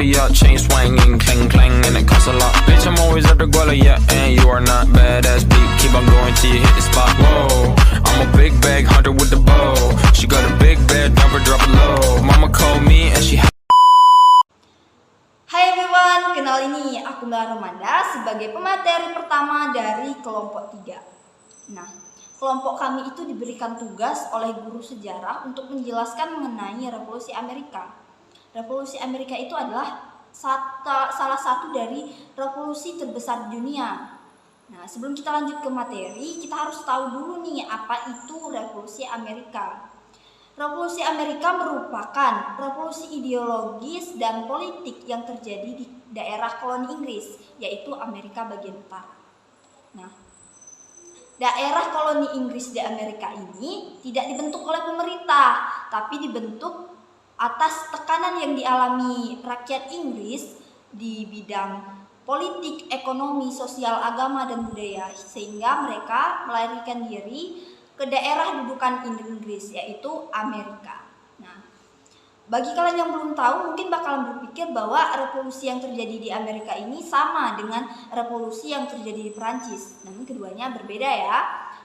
coffee up, chain swinging, clang clang, and it costs a lot. Bitch, I'm always at the guala, yeah, and you are not badass beat. Keep on going till you hit the spot. Whoa, I'm a big bag hunter with the bow. She got a big bed, never drop it low. Mama called me and she. Hai everyone, kenal ini aku Mela Romanda sebagai pemateri pertama dari kelompok 3. Nah, kelompok kami itu diberikan tugas oleh guru sejarah untuk menjelaskan mengenai Revolusi Amerika. Revolusi Amerika itu adalah salah satu dari revolusi terbesar di dunia. Nah, sebelum kita lanjut ke materi, kita harus tahu dulu nih apa itu Revolusi Amerika. Revolusi Amerika merupakan revolusi ideologis dan politik yang terjadi di daerah koloni Inggris, yaitu Amerika bagian utara. Nah, daerah koloni Inggris di Amerika ini tidak dibentuk oleh pemerintah, tapi dibentuk atas tekanan yang dialami rakyat Inggris di bidang politik, ekonomi, sosial, agama, dan budaya, sehingga mereka melarikan diri ke daerah dudukan Inggris, yaitu Amerika. Nah, bagi kalian yang belum tahu, mungkin bakalan berpikir bahwa revolusi yang terjadi di Amerika ini sama dengan revolusi yang terjadi di Perancis. Namun keduanya berbeda ya,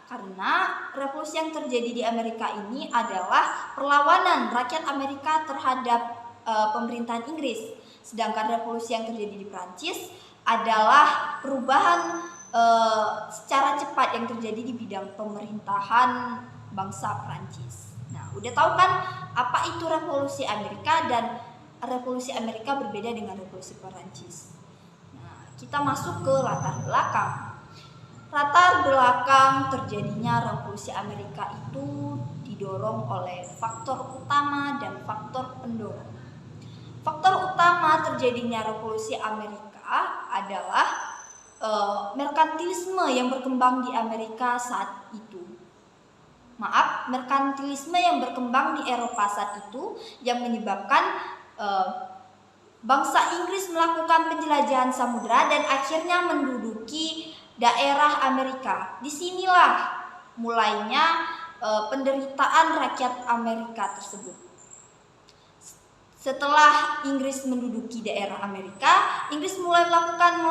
karena revolusi yang terjadi di Amerika ini adalah perlawanan rakyat Amerika terhadap pemerintahan Inggris. Sedangkan revolusi yang terjadi di Perancis adalah perubahan secara cepat yang terjadi di bidang pemerintahan bangsa Prancis. Nah, udah tahu kan apa itu revolusi Amerika, dan revolusi Amerika berbeda dengan revolusi Prancis. Nah, kita masuk ke latar belakang. Latar belakang terjadinya revolusi Amerika itu didorong oleh faktor utama dan faktor pendorong. Faktor utama terjadinya revolusi Amerika adalah merkantilisme yang berkembang di Amerika saat itu. Merkantilisme yang berkembang di Eropa saat itu yang menyebabkan bangsa Inggris melakukan penjelajahan samudera dan akhirnya menduduki daerah Amerika. Disinilah mulainya penderitaan rakyat Amerika tersebut. Setelah Inggris menduduki daerah Amerika, Inggris mulai melakukan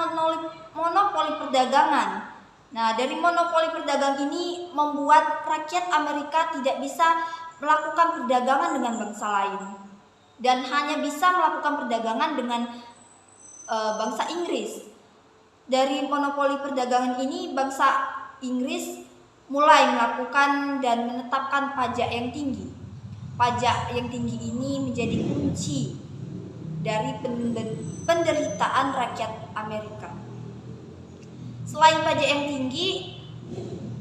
monopoli perdagangan. Nah, dari monopoli perdagangan ini membuat rakyat Amerika tidak bisa melakukan perdagangan dengan bangsa lain, dan hanya bisa melakukan perdagangan dengan bangsa Inggris. Dari monopoli perdagangan ini, bangsa Inggris mulai melakukan dan menetapkan pajak yang tinggi. Pajak yang tinggi ini menjadi kunci dari penderitaan rakyat Amerika. Selain pajak yang tinggi,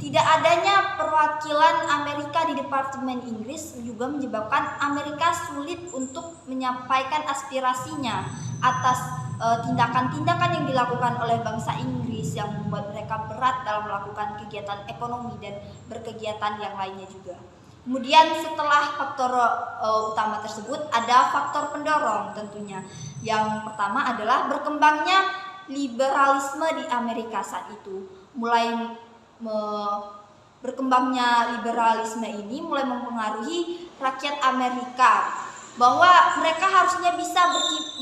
tidak adanya perwakilan Amerika di Departemen Inggris juga menyebabkan Amerika sulit untuk menyampaikan aspirasinya atas tindakan-tindakan yang dilakukan oleh bangsa Inggris yang membuat mereka berat dalam melakukan kegiatan ekonomi dan berkegiatan yang lainnya juga. Kemudian setelah faktor utama tersebut, ada faktor pendorong tentunya. Yang pertama adalah berkembangnya liberalisme di Amerika saat itu. Berkembangnya liberalisme ini mulai mempengaruhi rakyat Amerika, bahwa mereka harusnya bisa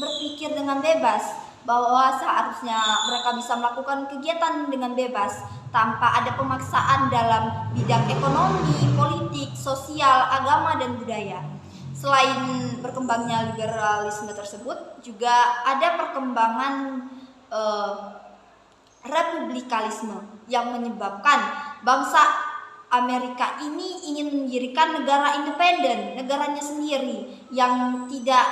berpikir dengan bebas, bahwa seharusnya mereka bisa melakukan kegiatan dengan bebas tanpa ada pemaksaan dalam bidang ekonomi, politik, sosial, agama, dan budaya. Selain berkembangnya liberalisme tersebut, juga ada perkembangan republikanisme yang menyebabkan bangsa Amerika ini ingin mendirikan negara independen, negaranya sendiri yang tidak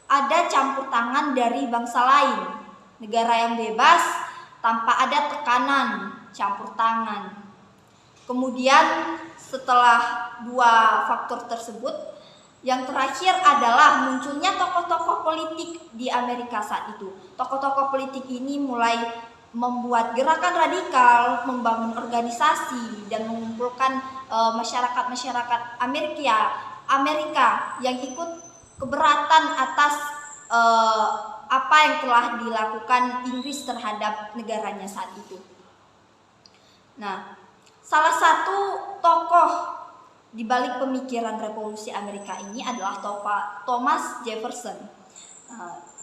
ada campur tangan dari bangsa lain, negara yang bebas tanpa ada tekanan campur tangan. Kemudian setelah dua faktor tersebut, yang terakhir adalah munculnya tokoh-tokoh politik di Amerika saat itu. Tokoh-tokoh politik ini mulai membuat gerakan radikal, membangun organisasi, dan mengumpulkan masyarakat Amerika yang ikut keberatan atas apa yang telah dilakukan Inggris terhadap negaranya saat itu. Nah, salah satu tokoh di balik pemikiran revolusi Amerika ini adalah Thomas Jefferson.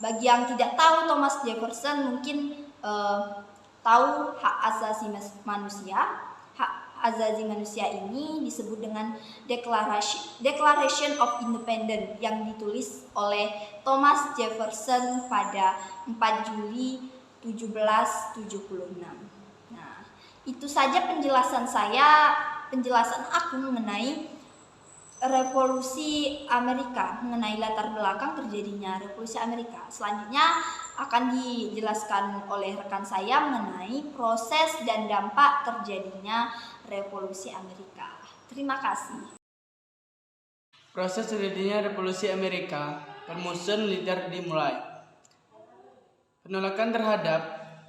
Bagi yang tidak tahu Thomas Jefferson mungkin tahu hak asasi manusia. Hak asasi manusia ini disebut dengan Declaration of Independence yang ditulis oleh Thomas Jefferson pada 4 Juli 1776. Nah, itu saja penjelasan aku mengenai revolusi Amerika, mengenai latar belakang terjadinya revolusi Amerika. Selanjutnya akan dijelaskan oleh rekan saya mengenai proses dan dampak terjadinya revolusi Amerika. Terima kasih. Proses terjadinya revolusi Amerika, permusuhan militer dimulai. Penolakan terhadap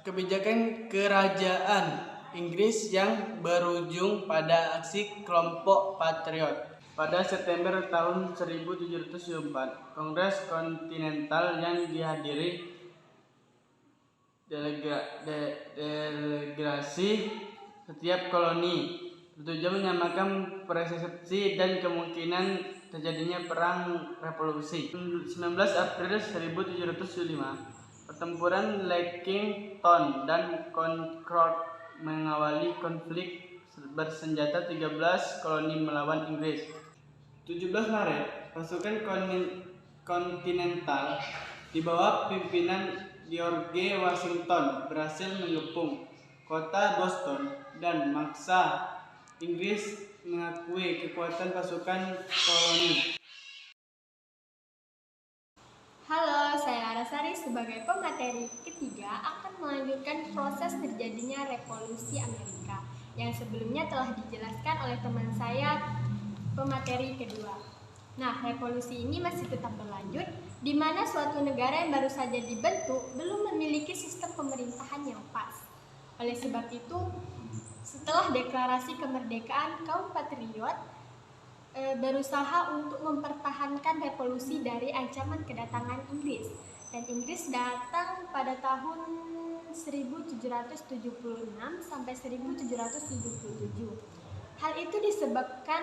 kebijakan kerajaan Inggris yang berujung pada aksi kelompok patriot. Pada September tahun 1774, Kongres Kontinental yang dihadiri delegasi setiap koloni bertujuan menyamakan persepsi dan kemungkinan terjadinya perang revolusi. 19 April 1775, pertempuran Lexington dan Concord mengawali konflik bersenjata 13 koloni melawan Inggris. 17 Maret, pasukan kontinental di bawah pimpinan George Washington berhasil mengepung kota Boston dan memaksa Inggris mengakui kekuatan pasukan koloni. Halo, saya Larasari sebagai pemateri ketiga akan melanjutkan proses terjadinya revolusi Amerika yang sebelumnya telah dijelaskan oleh teman saya pemateri kedua. Nah, revolusi ini masih tetap berlanjut di mana suatu negara yang baru saja dibentuk belum memiliki sistem pemerintahan yang pas. Oleh sebab itu, setelah deklarasi kemerdekaan, kaum patriot berusaha untuk mempertahankan revolusi dari ancaman kedatangan Inggris. Dan Inggris datang pada tahun 1776 sampai 1777. Hal itu disebabkan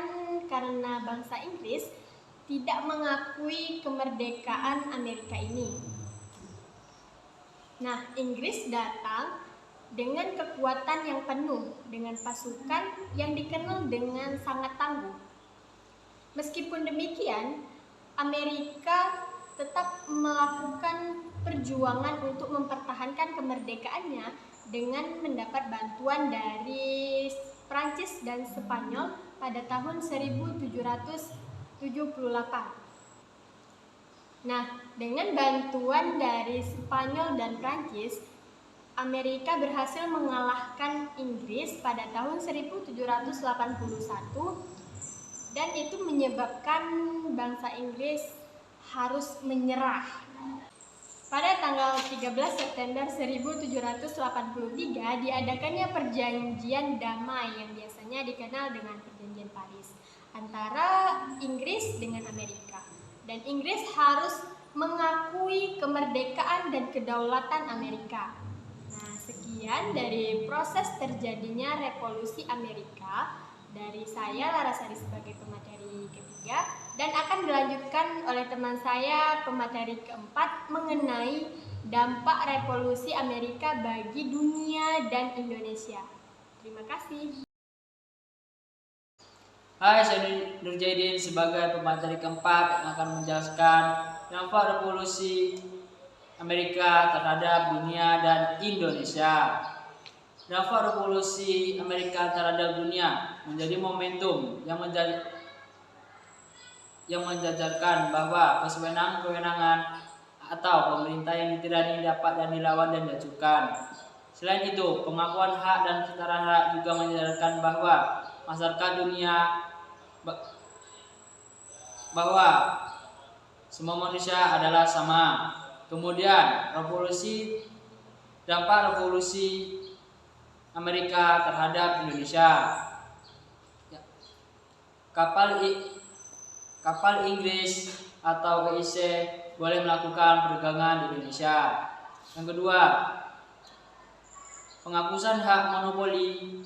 karena bangsa Inggris tidak mengakui kemerdekaan Amerika ini. Nah, Inggris datang dengan kekuatan yang penuh, dengan pasukan yang dikenal dengan sangat tangguh. Meskipun demikian, Amerika tetap melakukan perjuangan untuk mempertahankan kemerdekaannya dengan mendapat bantuan dari Prancis dan Spanyol pada tahun 1778. Nah, dengan bantuan dari Spanyol dan Prancis, Amerika berhasil mengalahkan Inggris pada tahun 1781 dan itu menyebabkan bangsa Inggris harus menyerah. Pada tanggal 13 September 1783 diadakannya perjanjian damai yang biasanya dikenal dengan perjanjian Paris antara Inggris dengan Amerika. Dan Inggris harus mengakui kemerdekaan dan kedaulatan Amerika. Nah, sekian dari proses terjadinya revolusi Amerika dari saya Larasari sebagai pemateri ketiga dan akan dilanjutkan oleh teman saya pemateri keempat mengenai dampak revolusi Amerika bagi dunia dan Indonesia. Terima kasih. Hai, saya Nurjaidin sebagai pemateri keempat yang akan menjelaskan dampak revolusi Amerika terhadap dunia dan Indonesia. Dampak revolusi Amerika terhadap dunia menjadi momentum yang menjajarkan bahwa kewenangan atau pemerintah yang ditirani dapat dan dilawan dan diajukan. Selain itu, pengakuan hak dan kesetaraan hak juga menjajarkan bahwa masyarakat dunia bahwa semua manusia adalah sama. Kemudian dampak revolusi Amerika terhadap Indonesia. Kapal Inggris atau WIC boleh melakukan perdagangan di Indonesia. Yang kedua, penghapusan hak monopoli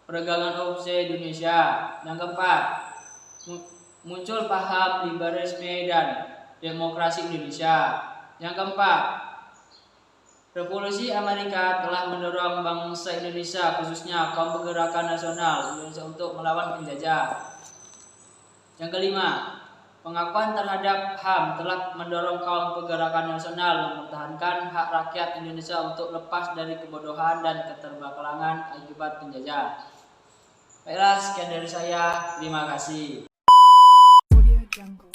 perdagangan offshore di Indonesia. Yang keempat, muncul paham liberalisme dan demokrasi Indonesia. Yang keempat, Revolusi Amerika telah mendorong bangsa Indonesia, khususnya kaum pergerakan nasional Indonesia, untuk melawan penjajah. Yang kelima, pengakuan terhadap HAM telah mendorong kaum pergerakan nasional mempertahankan hak rakyat Indonesia untuk lepas dari kebodohan dan keterbelakangan akibat penjajah. Baiklah, sekian dari saya. Terima kasih. Audio Jungle.